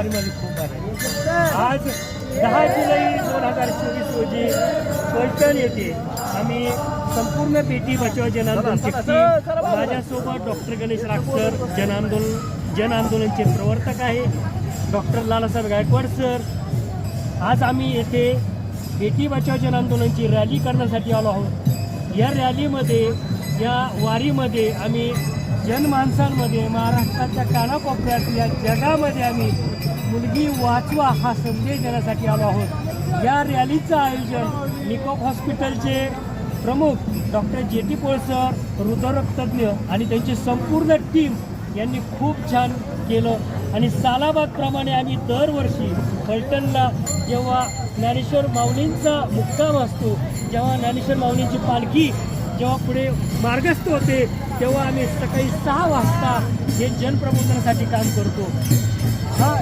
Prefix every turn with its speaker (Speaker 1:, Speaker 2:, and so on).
Speaker 1: वारीमध्ये खूप आहे. आज 10 जुलै 2024 रोजी फलटण येथे आम्ही संपूर्ण बेटी बचाव जन आंदोलन शक्ती, माझ्यासोबत डॉक्टर गणेश राक्षर जन आंदोलनचे प्रवर्तक आहे, डॉक्टर लालासाहेब गायकवाड सर. आज आम्ही येथे बेटी बचाव जन आंदोलनची रॅली करण्यासाठी आलो आहोत. या रॅलीमध्ये, या वारीमध्ये आम्ही जनमानसांमध्ये, महाराष्ट्राच्या कानाकोपऱ्यात, या जगामध्ये आम्ही मुलगी वाचवा हा संदेश देण्यासाठी आलो आहोत. या रॅलीचं आयोजन निकोप हॉस्पिटलचे प्रमुख डॉक्टर JT पोळ सर, हृदयरोगतज्ञ आणि त्यांची संपूर्ण टीम यांनी खूप छान केलं. आणि सालाबादप्रमाणे आम्ही दरवर्षी फलटणला जेव्हा ज्ञानेश्वर माऊलींचा मुक्काम असतो, जेव्हा ज्ञानेश्वर माऊलींची पालखी जेव्हा पुढे मार्गस्थ होते, तेव्हा आम्ही सकाळी 6 वाजता हे जनप्रबोधनासाठी काम करतो. हा